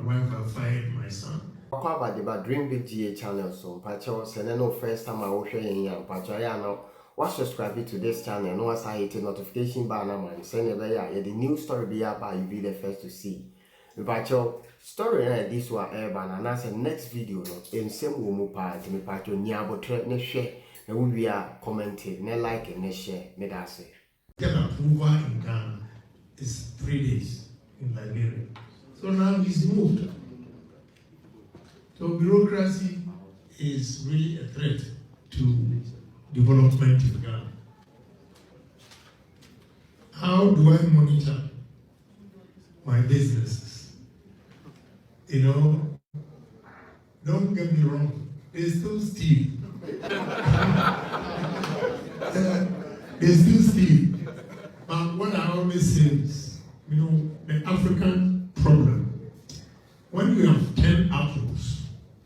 wife, I fired my son. About Dream Big GA channel, so Pacho, no first time I will share in Yan Pacho. I know what subscribe to this channel. No, as I hit the notification banner, man. Send a the new story be up, you'll be the first to see. Pacho, story this one, Urban, and that's the next video. In same woman part, me Pacho, Nyabo, ne share, and we are commenting, ne like, and ne share, me that's it. Get approval in Ghana is 3 days in Liberia. So now he's moved. So bureaucracy is really a threat to development in Ghana. How do I monitor my businesses? You know, don't get me wrong, they still steal. They still steal. But what I always say is, you know, the African problem, when you have 10 apples,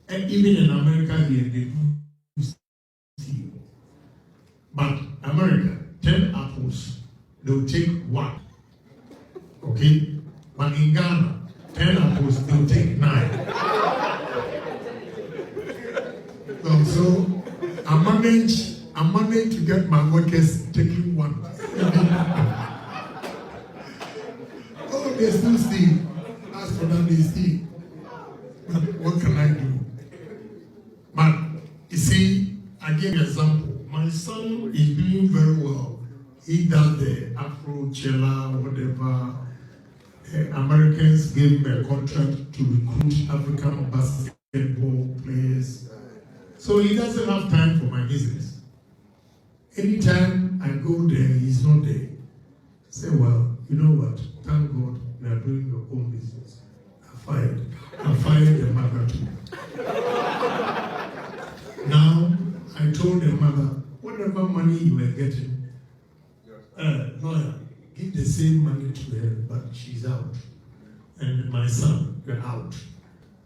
and even in America here, they do steal. But America, 10 apples, they'll take 1. Okay? But in Ghana, 10 apples, they'll take 9. So I managed to get my workers taking 1. Oh, they still steal. As for them, they steal. But what can I do? But you see, I give you an example. My son is doing very well. He does the Afro-Chella, whatever. Americans gave him a contract to recruit African basketball players. So he doesn't have time for my business. Anytime I go there, he's not there. I say, well, you know what? Thank God you are doing your own business. I fired the mother too. Now, I told the mother, whatever money you were getting, lawyer, give the same money to her, but she's out. And my son, you're out.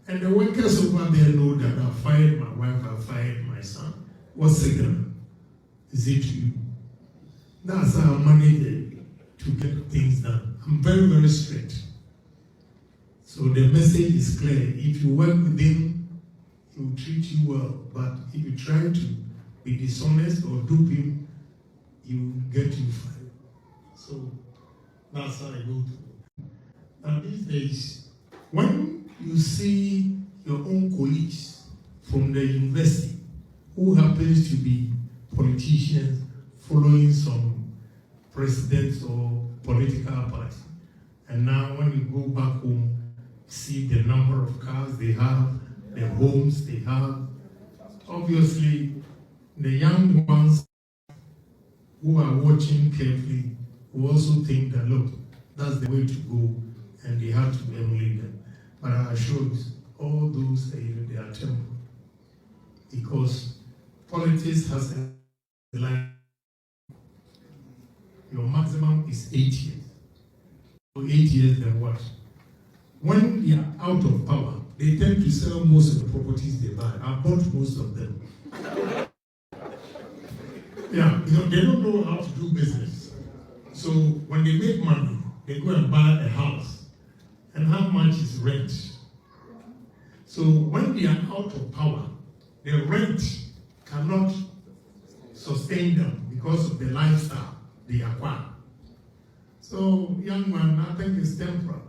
And the workers over there know that I fired my wife, I fired my son. What signal is it to you? That's how I manage to get things done. I'm very, very straight. So the message is clear. If you work with him, he will treat you well. But if you try to be dishonest or dupe him, he will get you fired. So that's how I go through. Now these days, when you see your own colleagues from the university who happens to be politicians following some presidents or political party, and now when you go back home, see the number of cars they have, the homes they have. Obviously, the young ones who are watching carefully will also think that, look, that's the way to go, and they have to emulate them. But I assure you, all those, they are temporary. Because politics has a life. Your maximum is 8 years. So 8 years, then what? When they are out of power, they tend to sell most of the properties they buy. I bought most of them. Yeah, they don't know how to do business. So when they make money, they go and buy a house. And how much is rent? So when they are out of power, the rent cannot sustain them because of the lifestyle they acquire. So young man, I think it's temporal.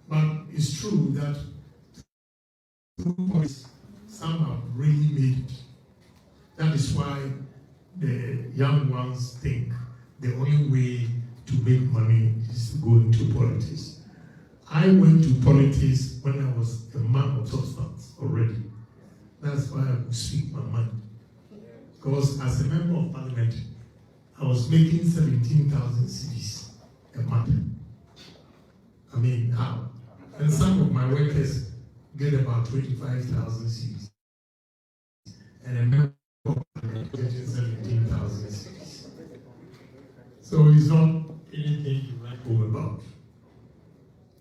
But it's true that some have really made it. That is why the young ones think the only way to make money is to go into politics. I went to politics when I was a man of substance already. That's why I could speak my mind. Because as a member of parliament, I was making 17,000 cedis a month. I mean, how? And some of my workers get about 25,000 cedis. And a member of parliament getting 17,000 cedis. So it's not anything to write home about.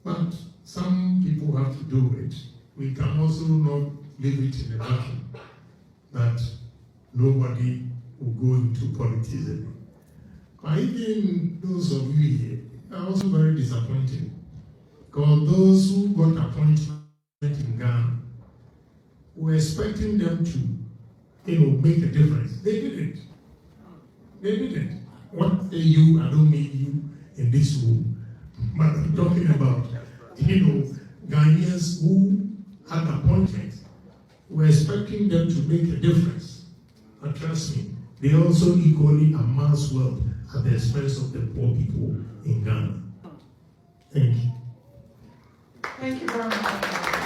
But some people have to do it. We can also not leave it in a vacuum that nobody will go into politics anymore. But even those of you here are also very disappointed. Because those who got appointment were expecting them to, make a difference. They didn't. They didn't. What say you, I don't mean you in this room, but I'm talking about, Ghanaians who had appointments were expecting them to make a difference. But trust me, they also equally amass wealth at the expense of the poor people in Ghana. Thank you. Thank you very much.